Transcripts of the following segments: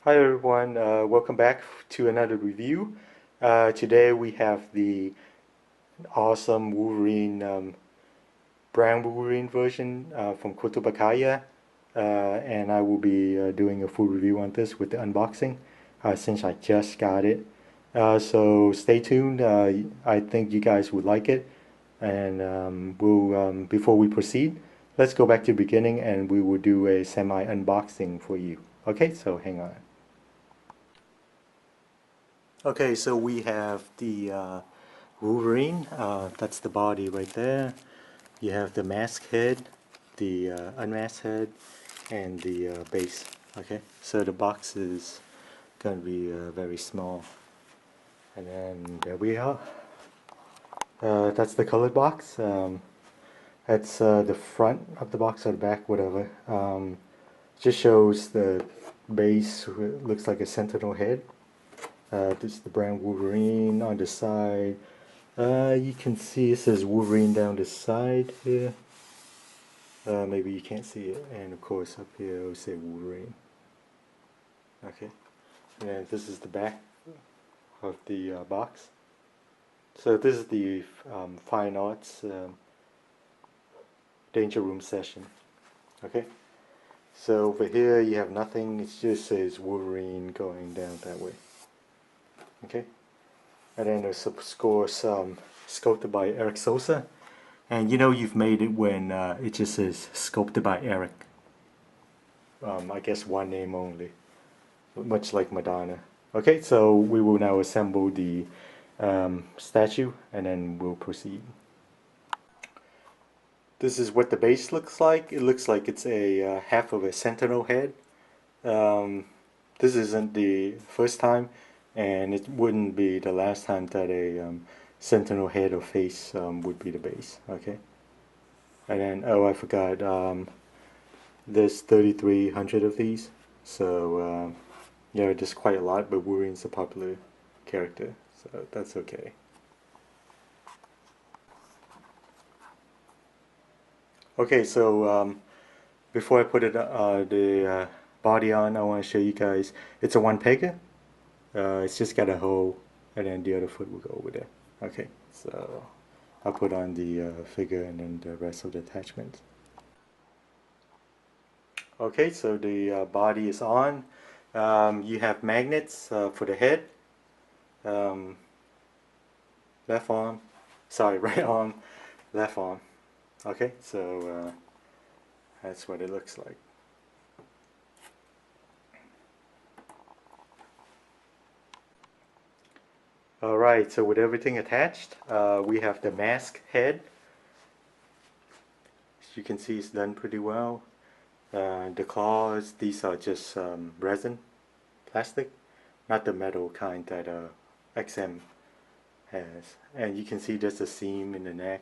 Hi everyone, welcome back to another review. Today we have the awesome Wolverine, brown Wolverine version from Kotobukiya, and I will be doing a full review on this with the unboxing since I just got it. So stay tuned. I think you guys would like it, and before we proceed, let's go back to the beginning and we will do a semi unboxing for you. Okay, so hang on. Okay, so we have the Wolverine. That's the body right there. You have the mask head, the unmasked head, and the base. Okay, so the box is going to be very small. And then there we are. That's the colored box. That's the front of the box or the back, whatever. Just shows the base. Looks like a sentinel head. This is the brown Wolverine on the side. You can see it says Wolverine down the side here. Maybe you can't see it. And of course up here it will say Wolverine. Okay. And this is the back of the box. So this is the Fine Arts Danger Room session. Okay. So over here you have nothing. It just says Wolverine going down that way. Okay. And then there's of course sculpted by Eric Sosa. And you know you've made it when it just says sculpted by Eric. I guess one name only, much like Madonna. Okay, so we will now assemble the statue and then we'll proceed. This is what the base looks like. It looks like it's a half of a sentinel head. Um, this isn't the first time, and it wouldn't be the last time that a sentinel head or face would be the base. Okay, and then oh, I forgot. There's 3,300 of these, so yeah, there's quite a lot. But Wolverine's a popular character, so that's okay. Okay, so before I put the body on, I want to show you guys. It's a one pegger. It's just got a hole, and then the other foot will go over there. Okay, so I'll put on the figure and then the rest of the attachments. Okay, so the body is on. You have magnets for the head, um, left arm, sorry, right arm, left arm. Okay, so that's what it looks like. Alright, so with everything attached, we have the mask head. As you can see, it's done pretty well. The claws, these are just resin, plastic, not the metal kind that XM has. And you can see there's a seam in the neck.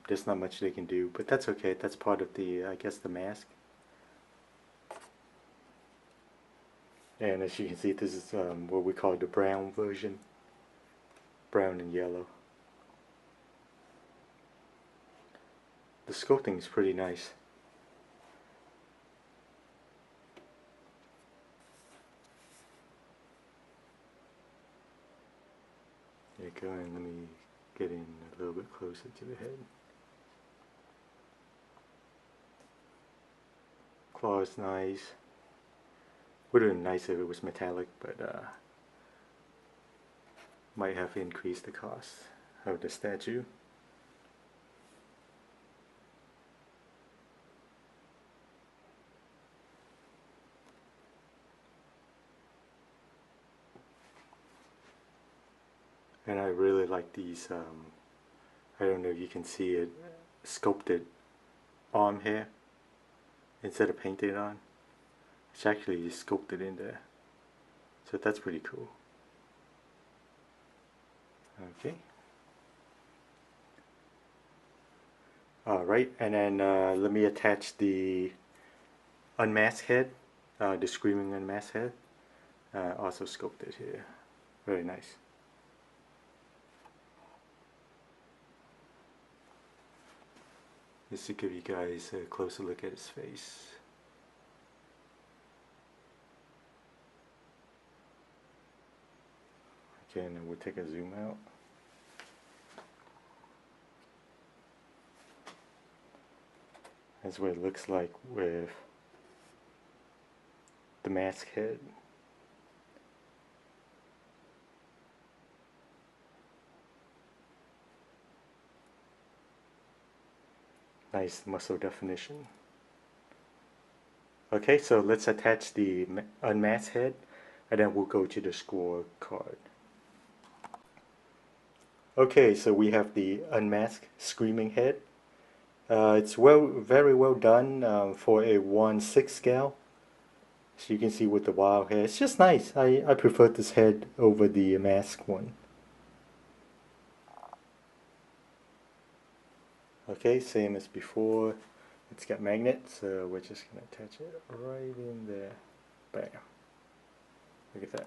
There's not much they can do, but that's okay. That's part of the, I guess, the mask. And as you can see, this is what we call the brown version, brown and yellow. The sculpting is pretty nice. There you go, and let me get in a little bit closer to the head. Claw is nice. Would have been nice if it was metallic, but might have increased the cost of the statue. And I really like these, I don't know if you can see it, sculpted arm hair instead of painted on. It's actually sculpted in there. So that's pretty cool. Okay. Alright, and then let me attach the unmasked head, the screaming unmasked head. Also sculpted here. Very nice. Just to give you guys a closer look at his face. Okay, and then we'll take a zoom out. That's what it looks like with the mask head. Nice muscle definition. Okay, so let's attach the unmasked head, and then we'll go to the scorecard. Okay, so we have the unmasked screaming head. It's very well done for a 1/6 scale. So you can see with the wild hair, it's just nice. I prefer this head over the mask one. Okay, same as before. It's got magnets, so we're just gonna attach it right in there. Bam. Look at that.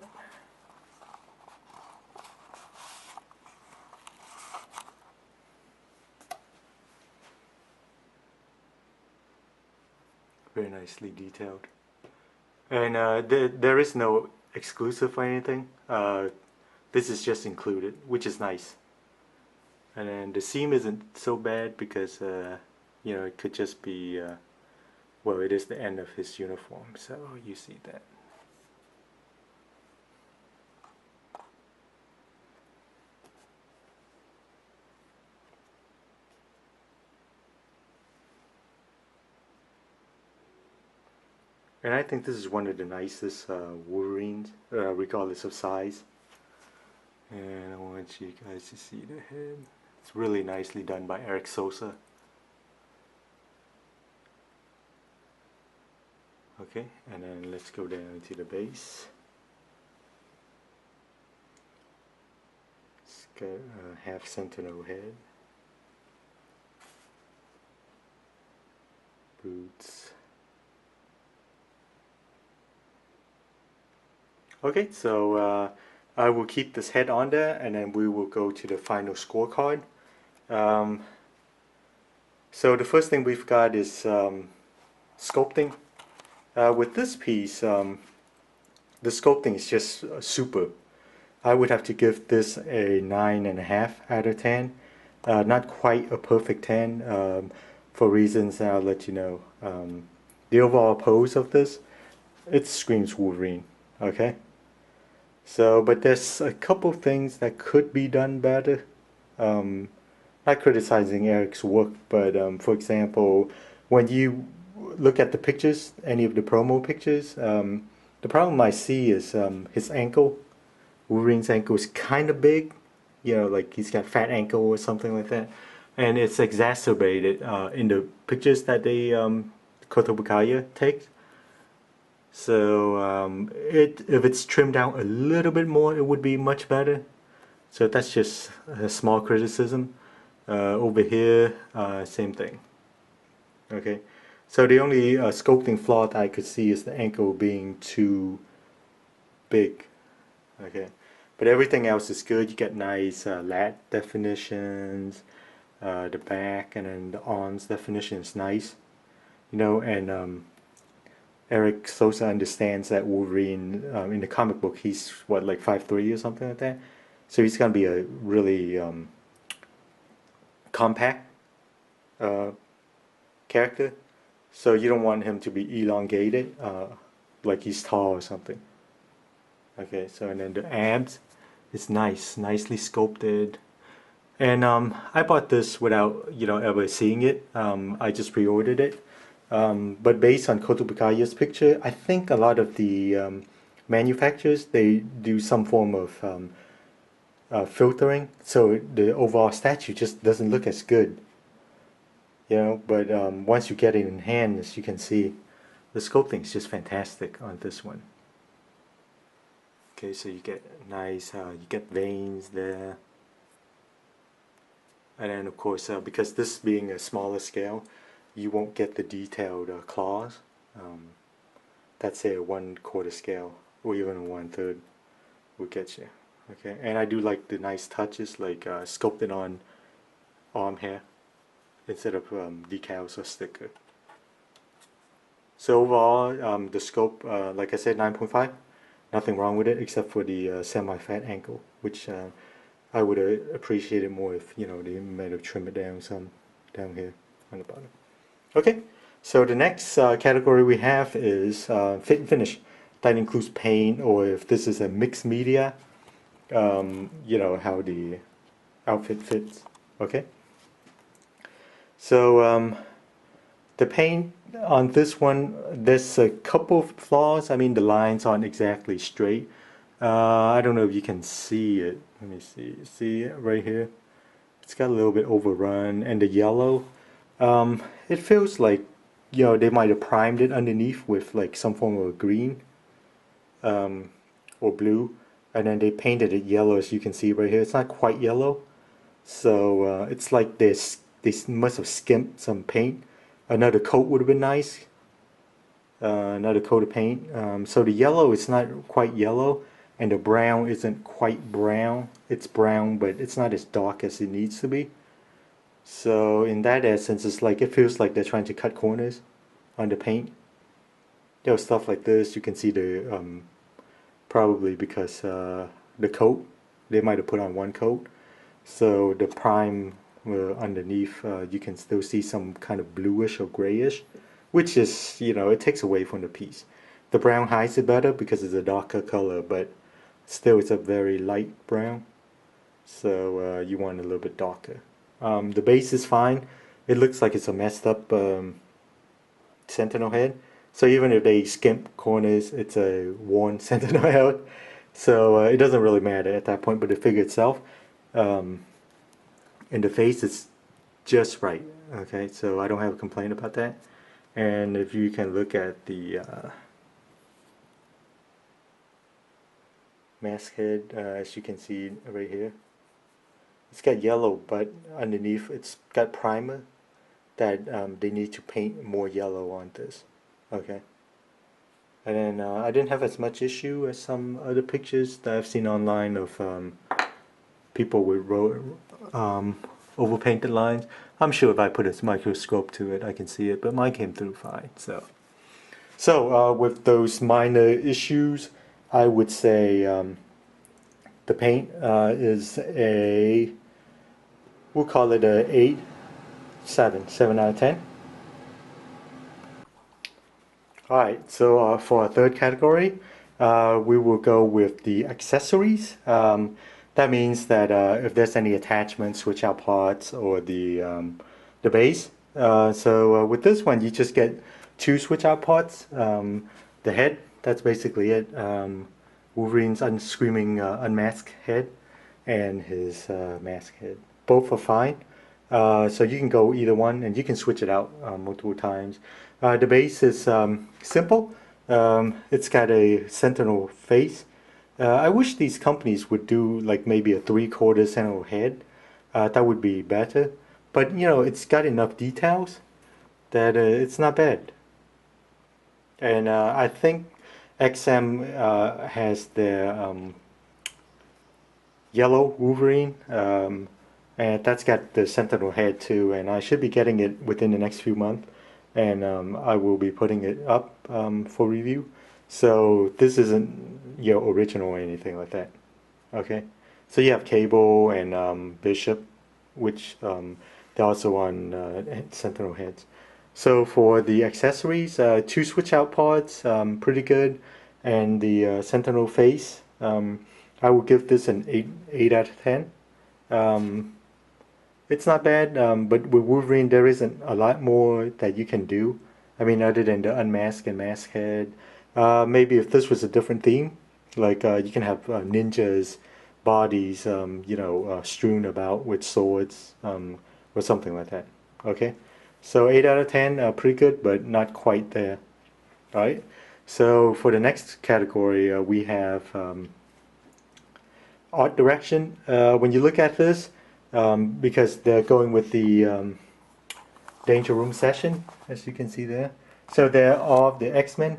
Very nicely detailed. And there is no exclusive or anything. This is just included, which is nice. And then the seam isn't so bad because you know, it could just be well, it is the end of his uniform, so you see that. And I think this is one of the nicest Wolverines, regardless of size. And I want you guys to see the head. It's really nicely done by Eric Sosa. Okay, and then let's go down to the base. It's got a half sentinel head. Boots. Okay, so I will keep this head on there, and then we will go to the final scorecard. So the first thing we've got is sculpting. With this piece, the sculpting is just super. I would have to give this a 9.5 out of 10. Not quite a perfect 10 for reasons I'll let you know. The overall pose of this, it screams Wolverine. Okay. So, but there's a couple things that could be done better. Not criticizing Eric's work, but for example, when you look at the pictures, any of the promo pictures, the problem I see is his ankle. Wolverine's ankle is kind of big, you know, like he's got fat ankle or something like that, and it's exacerbated in the pictures that they Kotobukiya takes. So if it's trimmed out a little bit more, it would be much better. So that's just a small criticism. Over here, same thing. Okay, so the only sculpting flaw that I could see is the ankle being too big. Okay, but everything else is good. You get nice lat definitions, the back, and then the arms definition is nice. You know, and Eric Sosa understands that Wolverine in the comic book, he's what, like 5'3" or something like that. So he's gonna be a really compact character. So you don't want him to be elongated, like he's tall or something. Okay, so and then the abs is nice, nicely sculpted. And I bought this without, you know, ever seeing it. I just pre-ordered it. But based on Kotobukiya's picture, I think a lot of the manufacturers, they do some form of filtering, so the overall statue just doesn't look as good. You know, but once you get it in hand, as you can see, the sculpting is just fantastic on this one. Okay, so you get nice, you get veins there. And then of course, because this being a smaller scale, you won't get the detailed claws. That's a 1/4 scale, or even a 1/3 will get you. Okay, and I do like the nice touches, like sculpted on arm hair instead of decals or sticker. So overall, the scope, like I said, 9.5. Nothing wrong with it except for the semi-fat ankle, which I would appreciate it more if, you know, they might have trimmed it down some down here on the bottom. Okay, so the next category we have is fit and finish. That includes paint, or if this is a mixed media, you know, how the outfit fits. Okay, so the paint on this one, there's a couple of flaws. I mean, the lines aren't exactly straight. I don't know if you can see it. Let me see. See it right here? It's got a little bit overrun, and the yellow, it feels like, you know, they might have primed it underneath with like some form of green or blue, and then they painted it yellow, as you can see right here. It's not quite yellow, so it's like this. They must have skimped some paint. Another coat would have been nice. Another coat of paint. So the yellow is not quite yellow, and the brown isn't quite brown. It's brown, but it's not as dark as it needs to be. So in that essence, it's like, it feels like they're trying to cut corners on the paint. You know, stuff like this. You can see the probably because the coat, they might have put on one coat, so the prime underneath, you can still see some kind of bluish or grayish, which is, you know, it takes away from the piece. The brown hides it better because it's a darker color, but still it's a very light brown, so you want a little bit darker. The base is fine. It looks like it's a messed up sentinel head, so even if they skimp corners, it's a worn sentinel head, so it doesn't really matter at that point. But the figure itself, in the face, is just right. Okay, so I don't have a complaint about that. And if you can look at the mask head, as you can see right here, it's got yellow, but underneath it's got primer that they need to paint more yellow on this. Okay, and then I didn't have as much issue as some other pictures that I've seen online of people with overpainted lines. I'm sure if I put a microscope to it, I can see it, but mine came through fine. So with those minor issues, I would say the paint is we'll call it a 7 out of 10. Alright, so for our third category, we will go with the accessories. That means that if there's any attachments, switch out parts, or the base. So with this one, you just get 2 switch out parts. The head, that's basically it. Wolverine's screaming unmasked head and his mask head. Both are fine. So you can go either one, and you can switch it out multiple times. The base is simple. It's got a sentinel face. I wish these companies would do like maybe a 3/4 sentinel head. That would be better. But you know, it's got enough details that it's not bad. And I think XM has their yellow Wolverine, and that's got the sentinel head too. And I should be getting it within the next few months, and I will be putting it up for review. So this isn't your original or anything like that. Okay, so you have Cable and Bishop, which they're also on sentinel heads. So for the accessories, 2 switch out parts, pretty good, and the sentinel face, I will give this an 8 out of 10. It's not bad, but with Wolverine there isn't a lot more that you can do. I mean, other than the unmask and mask head. Maybe if this was a different theme, like you can have ninjas' bodies, you know, strewn about with swords, or something like that. Okay, so 8 out of 10, pretty good, but not quite there. All right. So for the next category, we have art direction. When you look at this, because they're going with the Danger Room session, as you can see there. So they're all the X-Men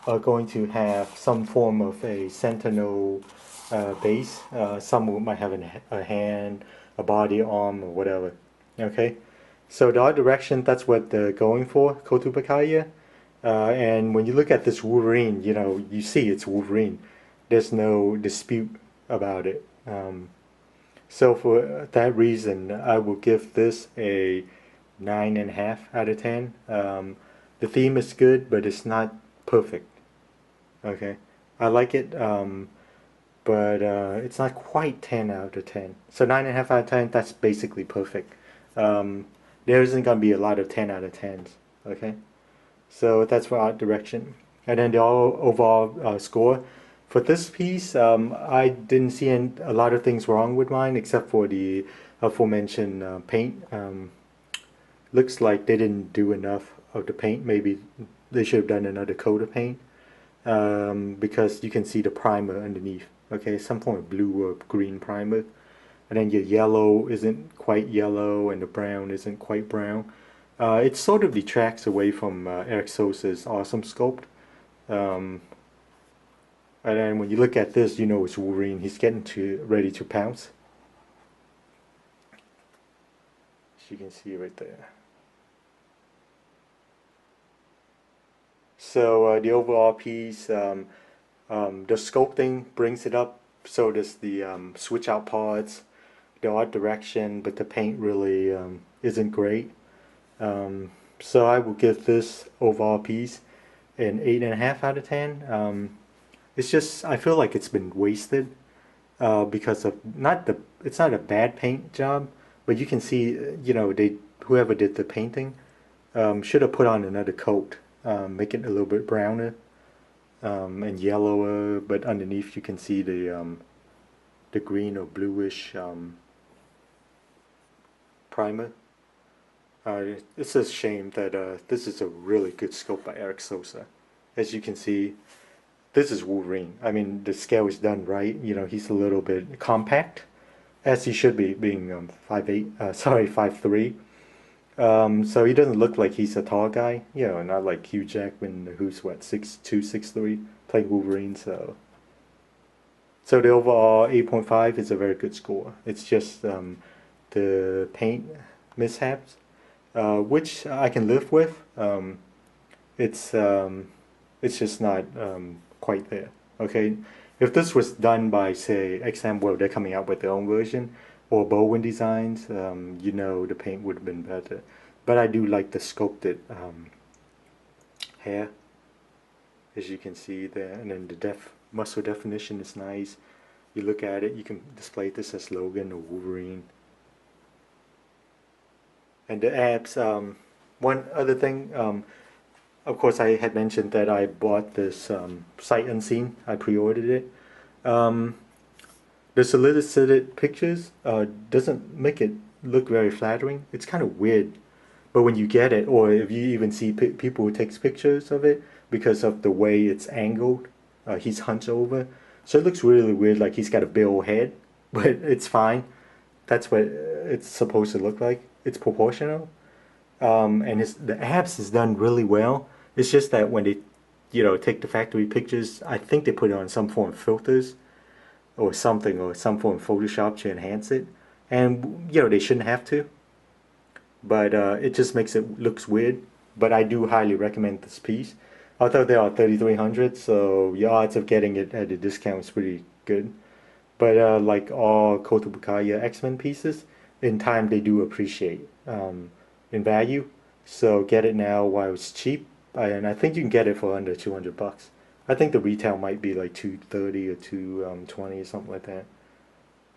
are going to have some form of a sentinel base. Some might have a hand, a body, arm, or whatever. Okay, so the art direction, that's what they're going for, Kotobukiya. And when you look at this Wolverine, you know, you see it's Wolverine. There's no dispute about it. So for that reason, I will give this a 9.5 out of 10. The theme is good, but it's not perfect. Okay, I like it, but it's not quite 10 out of 10. So 9.5 out of 10, that's basically perfect. There isn't gonna be a lot of 10 out of 10s. Okay, so that's for art direction. And then the overall score. For this piece, I didn't see a lot of things wrong with mine except for the aforementioned paint. Looks like they didn't do enough of the paint. Maybe they should have done another coat of paint, because you can see the primer underneath. Okay, some form of blue or green primer. And then your yellow isn't quite yellow and the brown isn't quite brown. It sort of detracts away from Eric Sosa's awesome sculpt. And then when you look at this, you know it's Wolverine. He's getting ready to pounce. As you can see right there. So the overall piece, the sculpting brings it up. So does the switch out parts, the art direction, but the paint really isn't great. So I will give this overall piece an 8.5 out of 10. It's just I feel like it's been wasted because of it's not a bad paint job, but you can see whoever did the painting should have put on another coat, make it a little bit browner and yellower, but underneath you can see the green or bluish primer. It's a shame that this is a really good sculpt by Eric Sosa. As you can see, this is Wolverine. I mean, the scale is done right. He's a little bit compact, as he should be, being 5'8", sorry, 5'3". So he doesn't look like he's a tall guy. Not like Hugh Jackman, who's what, 6'2", 6'3", playing Wolverine. So the overall 8.5 is a very good score. It's just the paint mishaps, which I can live with. It's just not quite there. Okay, if this was done by, say, XM, well, they're coming out with their own version, or Bowen Designs, the paint would have been better. But I do like the sculpted hair, as you can see there, and then the muscle definition is nice. You look at it, you can display this as Logan or Wolverine. And the abs, one other thing, of course, I had mentioned that I bought this sight unseen. I pre-ordered it. The solicited pictures doesn't make it look very flattering. It's kind of weird. But when you get it, or if you even see people who takes pictures of it, because of the way it's angled, he's hunched over. So it looks really weird, like he's got a big old head. But it's fine. That's what it's supposed to look like. It's proportional. And the abs is done really well. It's just that when they, take the factory pictures, I think they put it on some form of filters or something, or some form of Photoshop to enhance it. And, they shouldn't have to. But it just makes it looks weird. But I do highly recommend this piece. Although they are 3,300, so your odds of getting it at a discount is pretty good. But like all Kotobukiya X-Men pieces, in time they do appreciate in value. So get it now while it's cheap, and I think you can get it for under 200 bucks. I think the retail might be like 230 or 220 or something like that.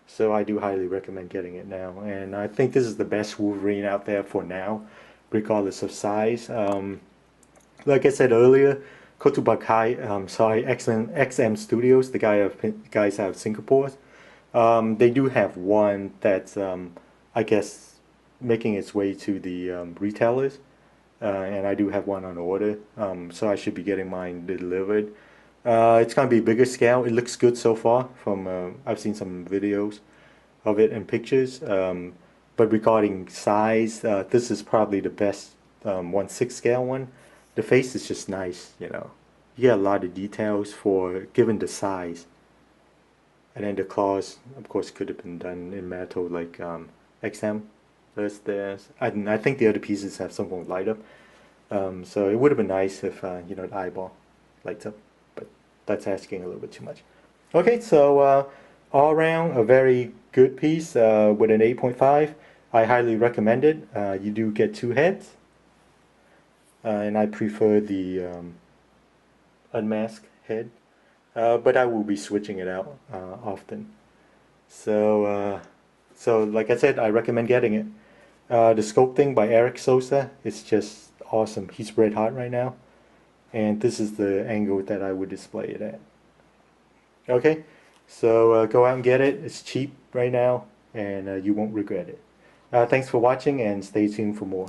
So I do highly recommend getting it now, and I think this is the best Wolverine out there for now, regardless of size. Like I said earlier, Kotobukiya, XM Studios, the guys out of Singapore, they do have one that's I guess making its way to the retailers, and I do have one on order, so I should be getting mine delivered. It's gonna be a bigger scale. It looks good so far. From I've seen some videos of it and pictures, but regarding size, this is probably the best 1/6 scale one. The face is just nice, You get a lot of details for given the size. And then the claws, of course, could have been done in metal like XM. I think the other pieces have some more light up. So it would have been nice if the eyeball lights up, but that's asking a little bit too much. Okay, so all around a very good piece with an 8.5. I highly recommend it. You do get two heads, and I prefer the unmasked head, but I will be switching it out often. So like I said, I recommend getting it. The sculpting by Eric Sosa is just awesome. He's red hot right now, and this is the angle that I would display it at. Okay, so go out and get it. It's cheap right now, and you won't regret it. Thanks for watching, and stay tuned for more.